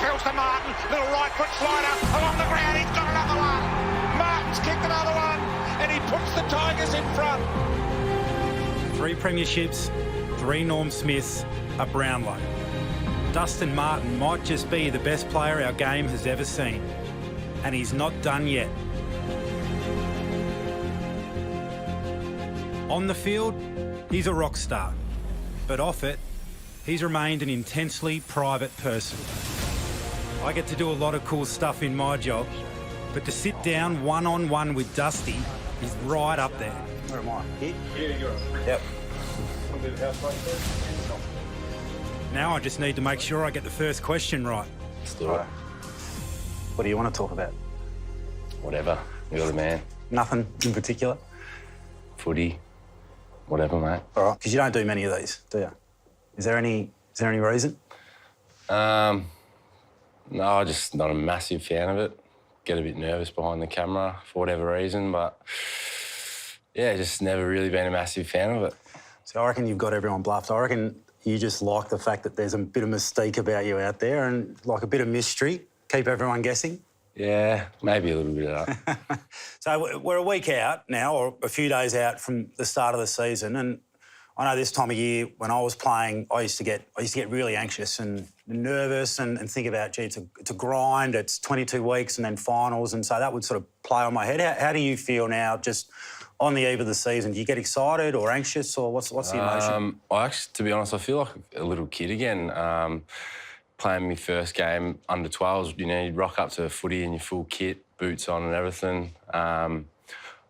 tackles to Martin. Little right foot slider along the ground. He's got another one. Martin's kicked another one, and he puts the Tigers in front. 3 premierships, 3 Norm Smiths, a Brownlow. Dustin Martin might just be the best player our game has ever seen. And he's not done yet. On the field, he's a rock star. But off it, he's remained an intensely private person. I get to do a lot of cool stuff in my job, but to sit down one-on-one with Dusty is right up there. Where am I? Here? Yeah, you're right. Yep. Want to do the house break first? Now I just need to make sure I get the first question right. Let's do it. What do you want to talk about? Whatever. You're the man. Nothing in particular? Footy. Whatever, mate. All right, because you don't do many of these, do you? Is there any reason? No, I'm just not a massive fan of it. Get a bit nervous behind the camera for whatever reason, but yeah, just never really been a massive fan of it. So I reckon you've got everyone bluffed. I reckon you just like the fact that there's a bit of mystique about you out there and like a bit of mystery. Keep everyone guessing. Yeah, maybe a little bit of that. So we're a week out now, or a few days out from the start of the season, and I know this time of year when I was playing, I used to get really anxious and nervous and think about, gee, it's a grind. It's 22 weeks and then finals, and so that would sort of play on my head. How do you feel now, just on the eve of the season? Do you get excited or anxious, or what's the emotion? I actually, to be honest, I feel like a little kid again. Playing my first game under 12s, you know, you'd rock up to a footy in your full kit, boots on and everything. I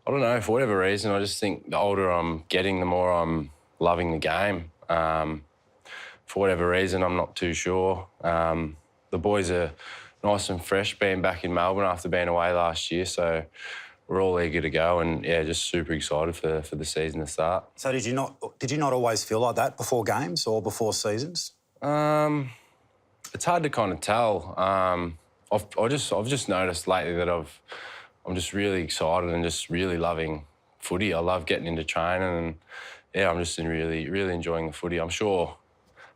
don't know, for whatever reason, I just think the older I'm getting, the more I'm loving the game. For whatever reason, I'm not too sure. The boys are nice and fresh being back in Melbourne after being away last year, so we're all eager to go and, yeah, just super excited for the season to start. So did you not always feel like that before games or before seasons? It's hard to kind of tell. I've just noticed lately that I'm just really excited and just really loving footy. I love getting into training and, yeah, I'm just really enjoying the footy. I'm sure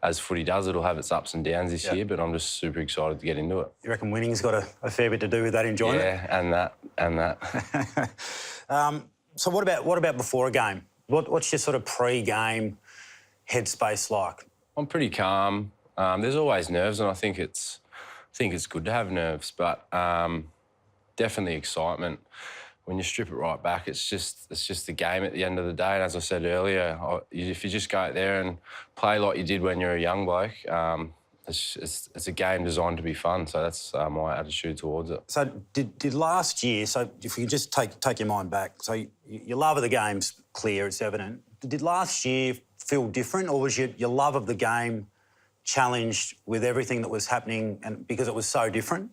as footy does, it'll have its ups and downs this year, but I'm just super excited to get into it. You reckon winning's got a fair bit to do with that enjoyment? Yeah, and that. So what about before a game? What's your sort of pre-game headspace like? I'm pretty calm. There's always nerves, and I think it's good to have nerves, but definitely excitement. When you strip it right back, it's just the game at the end of the day. And as I said earlier, if you just go out there and play like you did when you're a young bloke, it's a game designed to be fun. So that's my attitude towards it. So did last year? So if you just take your mind back, so your love of the game's clear, it's evident. Did last year feel different, or was your love of the game challenged with everything that was happening and because it was so different?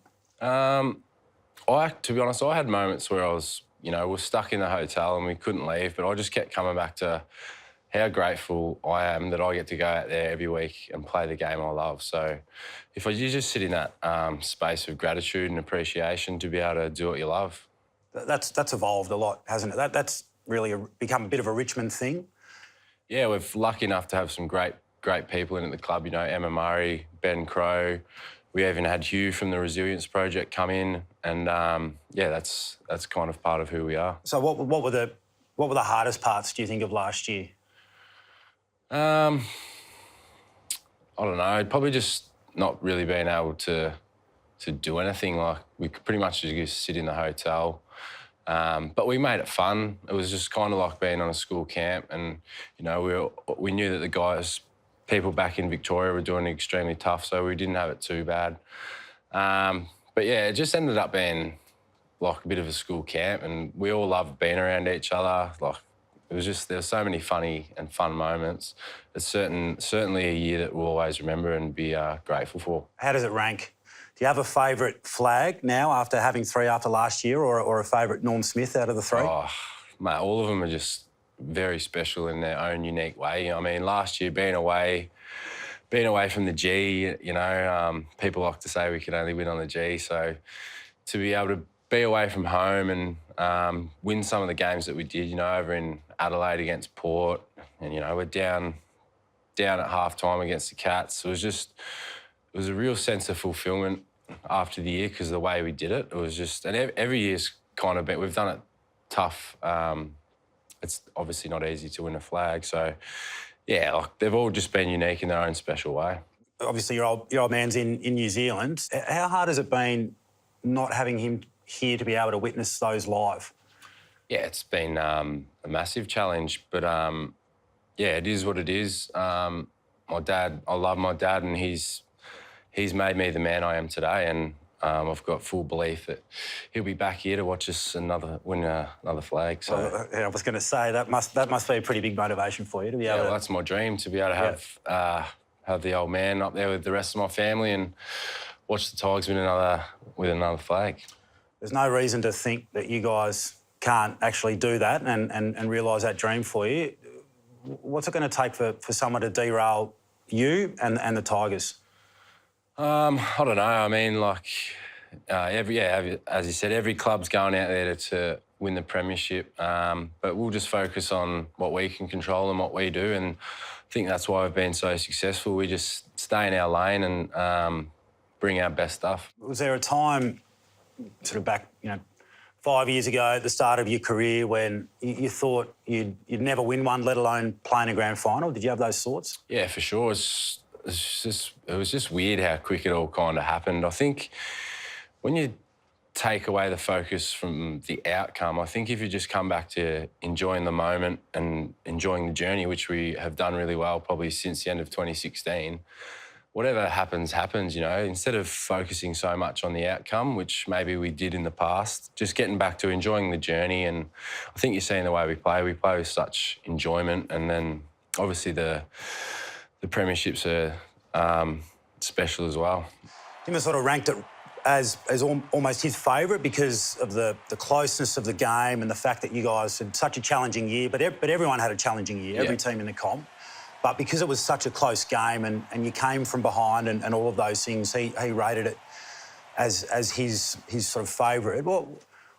To be honest, I had moments where I was, we're stuck in the hotel and we couldn't leave, but I just kept coming back to how grateful I am that I get to go out there every week and play the game I love. So if you just sit in that space of gratitude and appreciation to be able to do what you love. That's evolved a lot, hasn't it? That's really become a bit of a Richmond thing. Yeah, we're lucky enough to have some great people in at the club, Emma Murray, Ben Crow. We even had Hugh from the Resilience Project come in, and yeah, that's kind of part of who we are. So what were the hardest parts, do you think, of last year? I don't know. Probably just not really being able to do anything. Like, we could pretty much just sit in the hotel. But we made it fun. It was just kind of like being on a school camp, and we knew that the people back in Victoria were doing it extremely tough, so we didn't have it too bad. But yeah, it just ended up being like a bit of a school camp, and we all loved being around each other. Like, there were so many funny and fun moments. It's certainly a year that we'll always remember and be grateful for. How does it rank? Do you have a favourite flag now after having 3 after last year, or a favourite Norm Smith out of the 3? Oh, mate, all of them are just very special in their own unique way. I mean, last year, being away from the G, people like to say we could only win on the G. So to be able to be away from home and win some of the games that we did, over in Adelaide against Port, and, we're down at half-time against the Cats. It was a real sense of fulfilment. after the year because of the way we did it. It was just, and every year's kind of been, we've done it tough. It's obviously not easy to win a flag. So, yeah, like they've all just been unique in their own special way. Obviously, your old man's in New Zealand. How hard has it been not having him here to be able to witness those live? Yeah, it's been a massive challenge, but yeah, it is what it is. My dad, I love my dad, and he's made me the man I am today, and I've got full belief that he'll be back here to watch us win another flag. So well, I was going to say that must be a pretty big motivation for you to be able. Yeah, to... well, that's my dream, to be able to have the old man up there with the rest of my family and watch the Tigers win another flag. There's no reason to think that you guys can't actually do that and realise that dream for you. What's it going to take for someone to derail you and the Tigers? I don't know. I mean, like, as you said, every club's going out there to win the premiership, but we'll just focus on what we can control and what we do, and I think that's why we've been so successful. We just stay in our lane and bring our best stuff. Was there a time, sort of back, 5 years ago at the start of your career when you thought you'd never win one, let alone play in a grand final? Did you have those thoughts? Yeah, for sure. It was just weird how quick it all kind of happened. I think when you take away the focus from the outcome, I think if you just come back to enjoying the moment and enjoying the journey, which we have done really well probably since the end of 2016, whatever happens, happens, instead of focusing so much on the outcome, which maybe we did in the past, just getting back to enjoying the journey. And I think you're seeing the way we play with such enjoyment. And then obviously the premierships are special as well. Tim sort of ranked it as almost his favourite because of the closeness of the game and the fact that you guys had such a challenging year, but everyone had a challenging year, every team in the comp. But because it was such a close game and you came from behind and all of those things, he rated it as his sort of favourite. What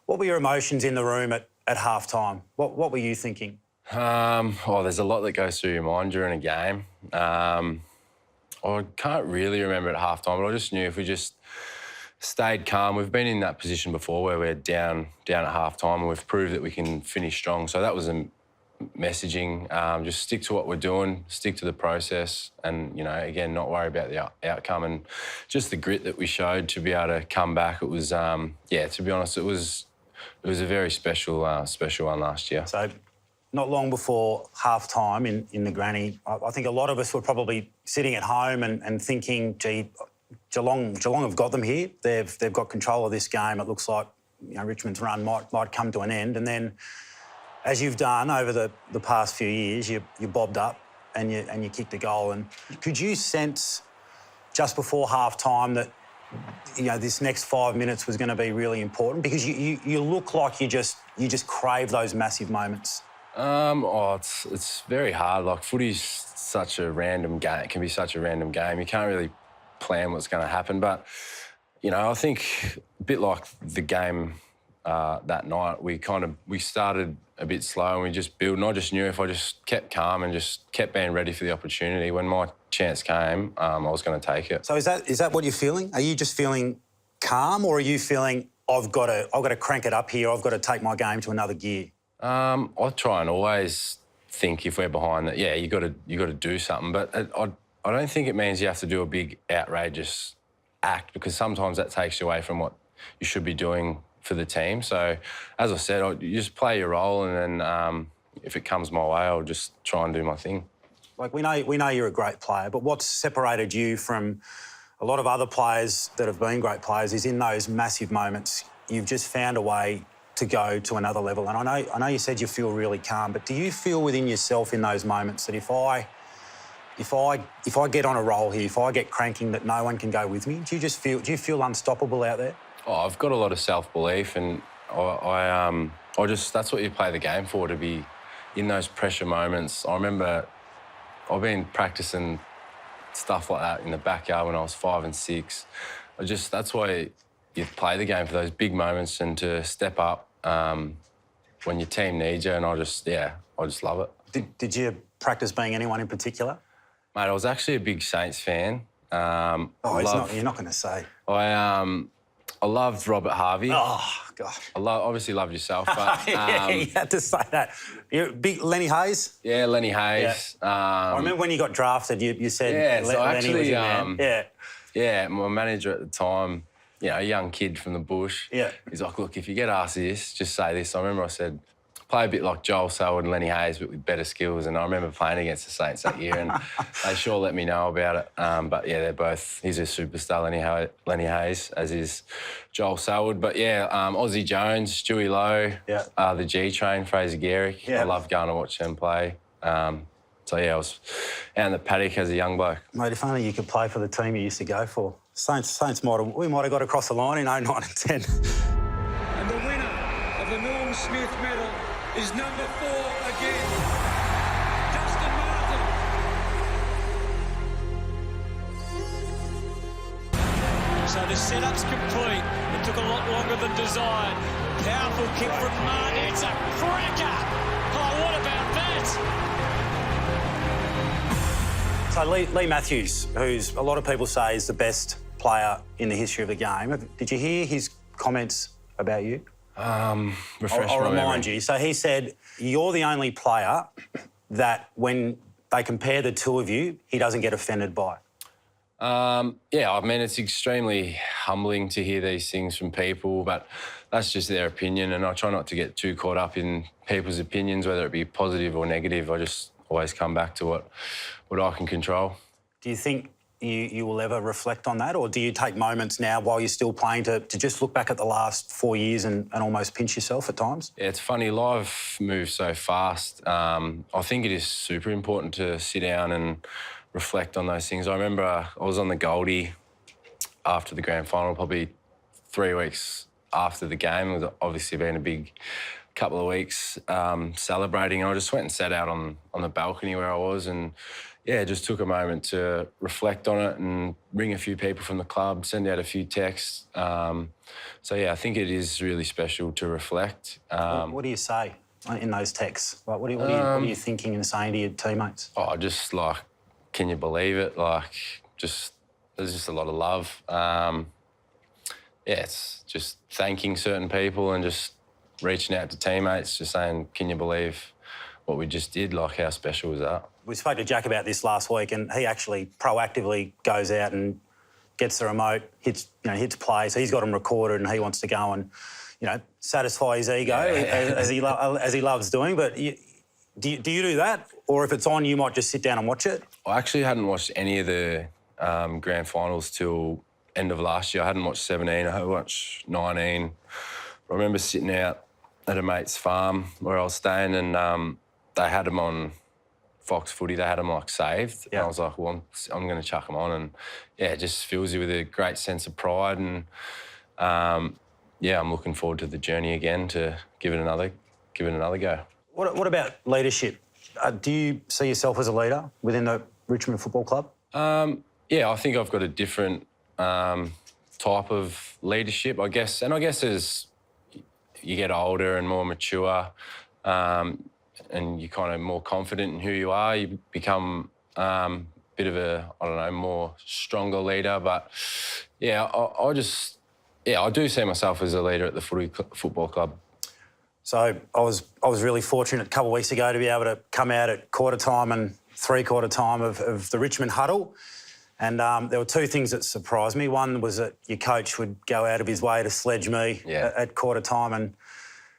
were your emotions in the room at half-time? What were you thinking? There's a lot that goes through your mind during a game. I can't really remember at half-time, but I just knew if we just stayed calm. We've been in that position before where we're down at half-time and we've proved that we can finish strong. So that was a messaging. Just stick to what we're doing, stick to the process and, again, not worry about the outcome and just the grit that we showed to be able to come back. It was, to be honest, it was a very special one last year. So not long before half-time in the granny, I think a lot of us were probably sitting at home and thinking, gee, Geelong have got them here. They've got control of this game. It looks like Richmond's run might come to an end. And then, as you've done over the past few years, you bobbed up and you kicked a goal. And could you sense just before half-time that this next 5 minutes was going to be really important? Because you look like you just crave those massive moments. It's very hard. Like, footy's such a random game. It can be such a random game. You can't really plan what's going to happen. But, I think a bit like the game that night, we started a bit slow and we just built. And I just knew if I just kept calm and just kept being ready for the opportunity, when my chance came, I was going to take it. So is that what you're feeling? Are you just feeling calm, or are you feeling I've got to crank it up here? I've got to take my game to another gear. I try and always think if we're behind that, you got to do something. But I don't think it means you have to do a big outrageous act, because sometimes that takes you away from what you should be doing for the team. So, as I said, you just play your role, and then if it comes my way, I'll just try and do my thing. Like, we know you're a great player, but what's separated you from a lot of other players that have been great players is in those massive moments, you've just found a way to go to another level. And I know you said you feel really calm, but do you feel within yourself in those moments that if I get on a roll here, if I get cranking, that no one can go with me? Do you feel unstoppable out there? Oh, I've got a lot of self-belief, and that's what you play the game for, to be in those pressure moments. I remember I've been practicing stuff like that in the backyard when I was 5 and 6. That's why you play the game, for those big moments and to step up when your team needs you. And I just love it. Did you practice being anyone in particular? Mate, I was actually a big Saints fan. You're not going to say. I loved Robert Harvey. Oh, God. Obviously loved yourself, but... yeah, you had to say that. You're a big Lenny Hayes? Yeah, Lenny Hayes. Yeah. I remember when you got drafted, you said Lenny was your man. Yeah, my manager at the time, you know, a young kid from the bush. Yeah. He's like, look, if you get asked this, just say this. I remember I said, play a bit like Joel Selwood and Lenny Hayes, but with better skills. And I remember playing against the Saints that year, and they sure let me know about it. But yeah, he's a superstar, Lenny Hayes, as is Joel Selwood. But yeah, Aussie Jones, Stewie Lowe, the G Train, Fraser Gehrig. Yeah. I love going to watch them play. So yeah, I was out in the paddock as a young bloke. Mate, if only you could play for the team you used to go for. Saints we might have got across the line in 09 and 10. And the winner of the Norm Smith medal is number 4 again, Dustin Martin. So the setup's complete. It took a lot longer than desired. Powerful kick from Martin. It's a cracker. Oh, what about that? So Lee Matthews, who's a lot of people say is the best player in the history of the game. Did you hear his comments about you? I'll remind you. So he said, you're the only player that when they compare the two of you, he doesn't get offended by. Yeah, I mean, it's extremely humbling to hear these things from people, but that's just their opinion, and I try not to get too caught up in people's opinions, whether it be positive or negative. I just always come back to what I can control. Do you think you will ever reflect on that, or do you take moments now while you're still playing to just look back at the last 4 years and almost pinch yourself at times? Yeah, it's funny. Life moves so fast. I think it is super important to sit down and reflect on those things. I remember I was on the Goldie after the grand final, probably 3 weeks after the game. It was obviously been a big couple of weeks celebrating. I just went and sat out on the balcony where I was, and yeah, just took a moment to reflect on it and ring a few people from the club, send out a few texts. So yeah, I think it is really special to reflect. What do you say in those texts? Like, what are you thinking and saying to your teammates? Oh, just like, can you believe it? Like, there's just a lot of love. Yeah, it's just thanking certain people and just reaching out to teammates, just saying, can you believe what we just did? Like, how special was that? We spoke to Jack about this last week, and he actually proactively goes out and gets the remote, hits play. So he's got them recorded, and he wants to go and, satisfy his ego as he loves doing. But do you do that, or if it's on, you might just sit down and watch it? I actually hadn't watched any of the grand finals till end of last year. I hadn't watched 17. I had watched 19. I remember sitting out at a mate's farm where I was staying, and they had them on Fox Footy. They had them like saved. Yeah. And I was like, well, I'm going to chuck them on, and yeah, it just fills you with a great sense of pride. And yeah, I'm looking forward to the journey again to give it another go. What about leadership? Do you see yourself as a leader within the Richmond Football Club? Yeah, I think I've got a different type of leadership, I guess. And I guess as you get older and more mature, and you're kind of more confident in who you are, you become a bit of a, more stronger leader. But yeah, I do see myself as a leader at the football club. So I was really fortunate a couple of weeks ago to be able to come out at quarter time and three-quarter time of the Richmond huddle. And there were two things that surprised me. One was that your coach would go out of his way to sledge me at quarter time and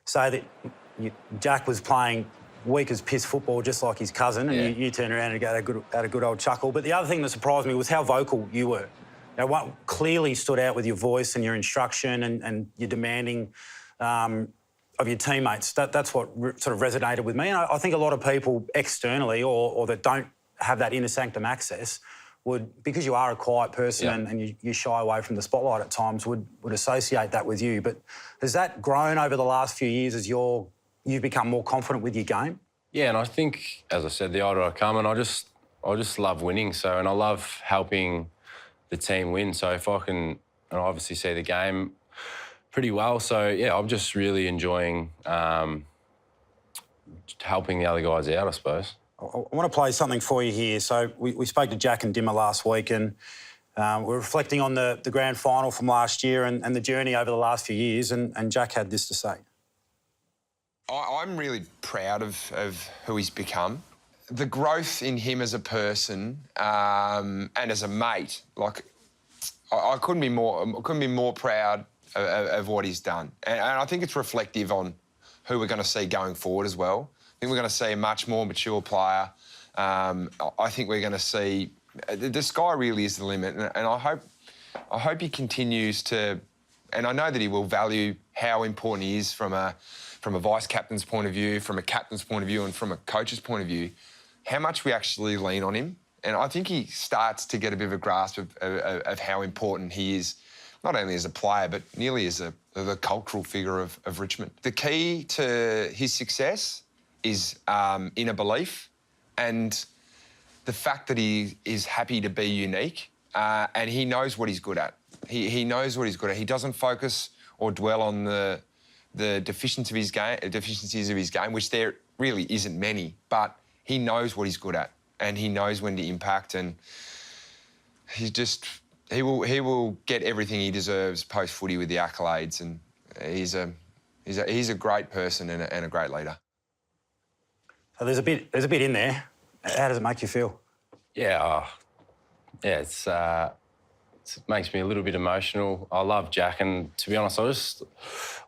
say that Jack was playing weak as piss football just like his cousin, and you turned around and had a good old chuckle. But the other thing that surprised me was how vocal you were. What clearly stood out with your voice and your instruction and your demanding of your teammates. That's what sort of resonated with me. And I think a lot of people externally or that don't have that inner sanctum access would, because you are a quiet person and you shy away from the spotlight at times, would associate that with you. But has that grown over the last few years as you've become more confident with your game? Yeah, and I think, as I said, the older I come, and I just love winning. So, and I love helping the team win. So if I can, and I obviously see the game pretty well. So yeah, I'm just really enjoying helping the other guys out, I suppose. I want to play something for you here. So we spoke to Jack and Dimmer last week, and We're reflecting on the grand final from last year and the journey over the last few years, and Jack had this to say. I'm really proud of who he's become. The growth in him as a person and as a mate, like I couldn't be more proud of what he's done, and I think it's reflective on who we're going to see going forward as well. I think we're going to see a much more mature player. I think we're going to see the sky really is the limit, and I hope he continues to, and I know that he will value how important he is from a vice captain's point of view, from a captain's point of view, and from a coach's point of view, how much we actually lean on him. And I think he starts to get a bit of a grasp of how important he is, not only as a player, but nearly as the cultural figure of Richmond. The key to his success is inner belief and the fact that he is happy to be unique and he knows what he's good at. He knows what he's good at. He doesn't focus or dwell on the deficiencies of his game, which there really isn't many, but he knows what he's good at and he knows when to impact, and he will get everything he deserves post footy with the accolades, and he's a great person and a great leader. So there's a bit in there. How does it make you feel? Yeah, it makes me a little bit emotional. I love Jack, and to be honest,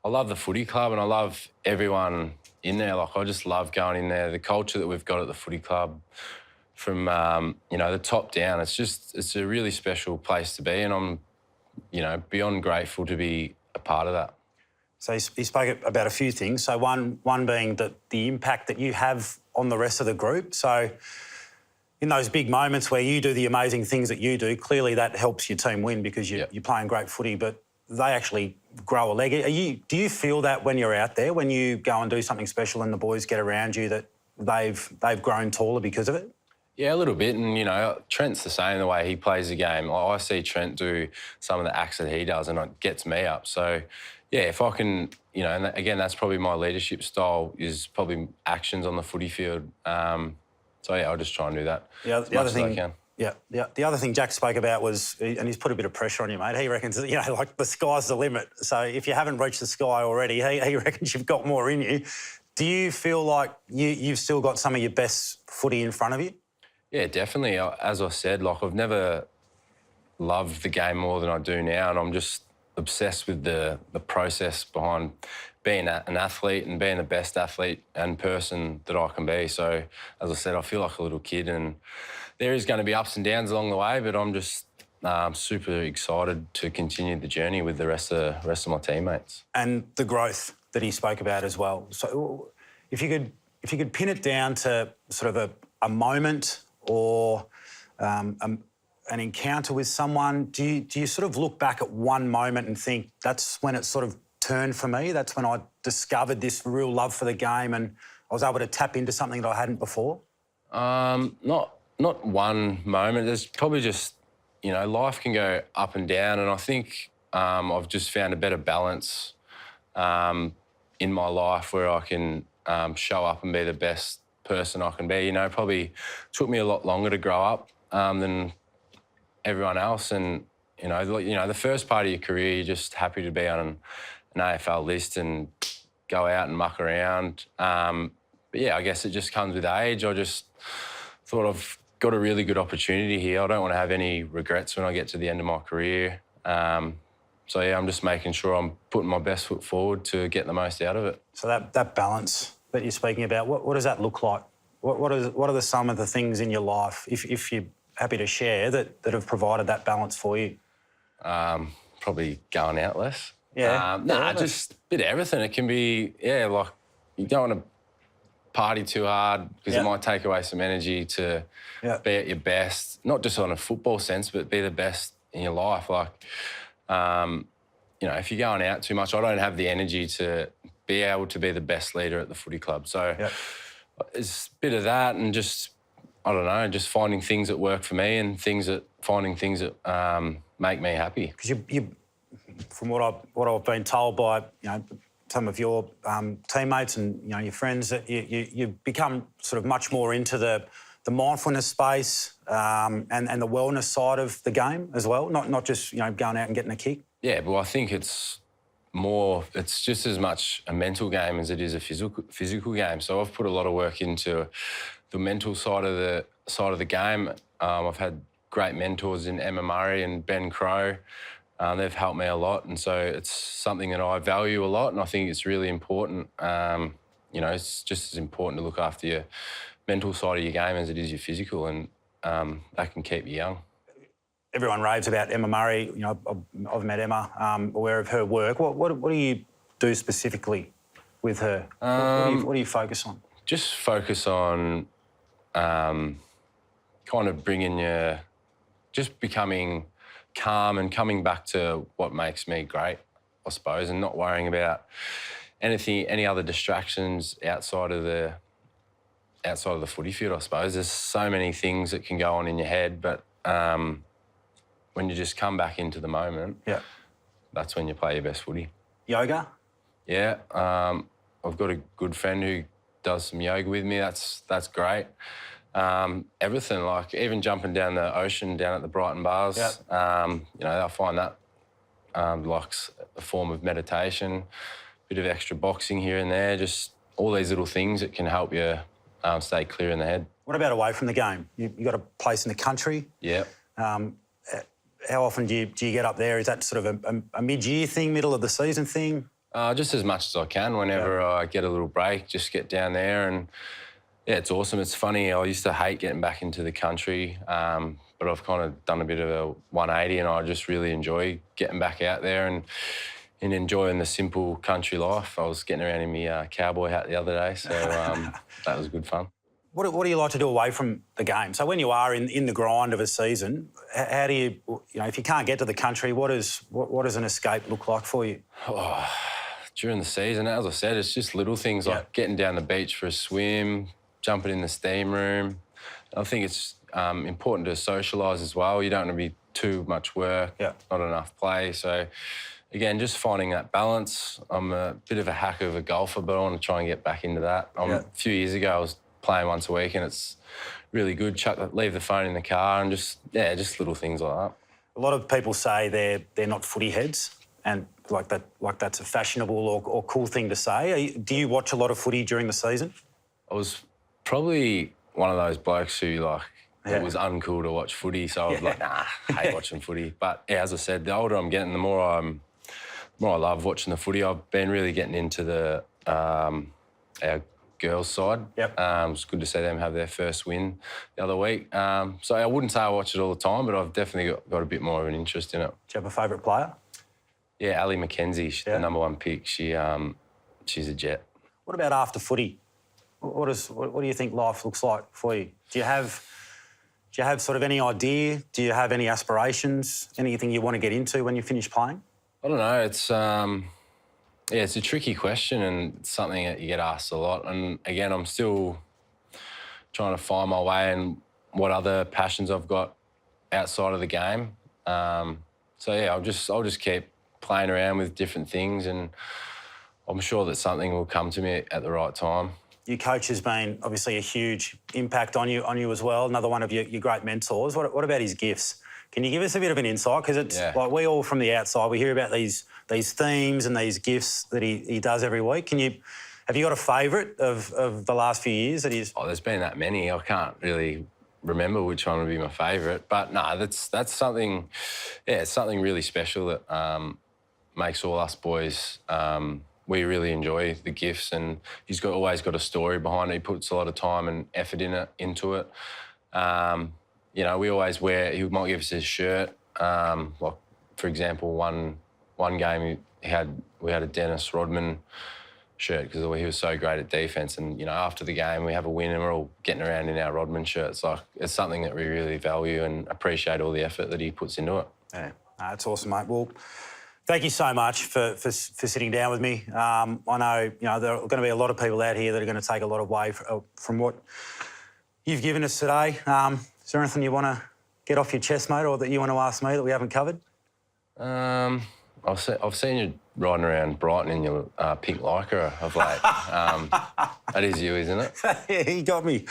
I love the footy club and I love everyone in there. Like, I just love going in there. The culture that we've got at the footy club, from the top down, it's a really special place to be, and I'm beyond grateful to be a part of that. So he spoke about a few things. So one being that the impact that you have on the rest of the group. So in those big moments where you do the amazing things that you do, clearly that helps your team win because you're playing great footy, but they actually grow a leg. Do you feel that when you're out there, when you go and do something special and the boys get around you, that they've grown taller because of it? Yeah, a little bit, and Trent's the same the way he plays the game. I see Trent do some of the acts that he does, and it gets me up. So, yeah, if I can, and again, that's probably my leadership style, is probably actions on the footy field. So yeah, I'll just try and do that as much as I can. Yeah, the other thing Jack spoke about was, and he's put a bit of pressure on you, mate. He reckons, like the sky's the limit. So if you haven't reached the sky already, he reckons you've got more in you. Do you feel like you've still got some of your best footy in front of you? Yeah, definitely. As I said, like, I've never loved the game more than I do now, and I'm just obsessed with the process behind being an athlete and being the best athlete and person that I can be. So, as I said, I feel like a little kid, and there is going to be ups and downs along the way, but I'm just super excited to continue the journey with the rest of my teammates. And the growth that he spoke about as well. So, if you could pin it down to sort of a moment or an encounter with someone, do you sort of look back at one moment and think that's when it sort of turned for me? That's when I discovered this real love for the game and I was able to tap into something that I hadn't before? Not one moment. There's probably just, life can go up and down, and I think I've just found a better balance in my life where I can show up and be the best person I can be. Probably took me a lot longer to grow up than everyone else, and the first part of your career, you're just happy to be on an AFL list and go out and muck around. But yeah, I guess it just comes with age. I just thought I've got a really good opportunity here. I don't want to have any regrets when I get to the end of my career. So yeah, I'm just making sure I'm putting my best foot forward to get the most out of it. So that balance that you're speaking about, what does that look like? What are some of the things in your life, if you're happy to share, that have provided that balance for you? Probably going out less. Yeah. Just a bit of everything. It can be, like you don't want to party too hard because it might take away some energy to be at your best, not just on a football sense, but be the best in your life. Like, if you're going out too much, I don't have the energy to be able to be the best leader at the footy club. So it's a bit of that, and just, I don't know, just finding things that work for me and finding things that make me happy. Because you, from what I've been told by some of your teammates and your friends, that you become sort of much more into the mindfulness space, and the wellness side of the game as well, not just going out and getting a kick? Yeah, but I think it's just as much a mental game as it is a physical game. So I've put a lot of work into the mental side of the game. I've had great mentors in Emma Murray and Ben Crowe. They've helped me a lot, and so it's something that I value a lot, and I think it's really important. It's just as important to look after your mental side of your game as it is your physical, and that can keep you young. Everyone raves about Emma Murray. I've met Emma, aware of her work. What do you do specifically with her? What do you focus on? Just focus on kind of just becoming calm and coming back to what makes me great, I suppose, and not worrying about any other distractions outside of the footy field, I suppose. There's so many things that can go on in your head, but when you just come back into the moment, that's when you play your best footy. Yoga? Yeah, I've got a good friend who does some yoga with me. That's great. Everything, like even jumping down the ocean down at the Brighton bars. I find that like a form of meditation, bit of extra boxing here and there, just all these little things that can help you stay clear in the head. What about away from the game? You got a place in the country? Yeah. How often do you get up there? Is that sort of a mid-year thing, middle of the season thing? Just as much as I can. Whenever I get a little break, just get down there and, yeah, it's awesome. It's funny, I used to hate getting back into the country, but I've kind of done a bit of a 180 and I just really enjoy getting back out there and enjoying the simple country life. I was getting around in my cowboy hat the other day, so that was good fun. What do you like to do away from the game? So when you are in the grind of a season, how do you if you can't get to the country, what does an escape look like for you? Oh, during the season, as I said, it's just little things like getting down the beach for a swim, jumping in the steam room. I think it's important to socialise as well. You don't want to be too much work, not enough play. So, again, just finding that balance. I'm a bit of a hack of a golfer, but I want to try and get back into that. A few years ago, I was playing once a week and it's really good. Leave the phone in the car and just little things like that. A lot of people say they're not footy heads and like that's a fashionable or cool thing to say. Do you watch a lot of footy during the season? I was probably one of those blokes who it was uncool to watch footy, so I was like, nah, I hate watching footy. But yeah, as I said, the older I'm getting, the more I love watching the footy. I've been really getting into our girls' side. It's good to see them have their first win the other week. So I wouldn't say I watch it all the time, but I've definitely got a bit more of an interest in it. Do you have a favourite player? Yeah, Ali McKenzie. She's the #1 pick. She's a jet. What about after footy? What do you think life looks like for you? Do you have sort of any idea? Do you have any aspirations? Anything you want to get into when you finish playing? I don't know. It's a tricky question and it's something that you get asked a lot. And again, I'm still trying to find my way and what other passions I've got outside of the game. So yeah, I'll just keep playing around with different things and I'm sure that something will come to me at the right time. Your coach has been obviously a huge impact on you as well, another one of your great mentors. What about his gifts? Can you give us a bit of an insight? Because it's like we all from the outside, we hear about these themes and these gifts that he does every week. Have you got a favourite of the last few years that he's... Oh, there's been that many. I can't really remember which one would be my favourite. But no, that's something, it's something really special that makes all us boys... we really enjoy the gifts and he's always got a story behind it. He puts a lot of time and effort into it. We always he might give us his shirt. Like, for example, one game we had a Dennis Rodman shirt because he was so great at defence and, after the game we have a win and we're all getting around in our Rodman shirts. Like, it's something that we really value and appreciate all the effort that he puts into it. Yeah, that's awesome, mate. Well, thank you so much for sitting down with me. I know, there are going to be a lot of people out here that are going to take a lot away from what you've given us today. Is there anything you want to get off your chest, mate, or that you want to ask me that we haven't covered? I've seen you riding around Brighton in your pink Lycra of late. That is you, isn't it? Yeah, he got me.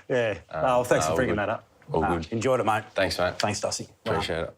Yeah. Well, thanks for bringing that up. All good. Enjoyed it, mate. Thanks, mate. Thanks, Dusty. Appreciate it.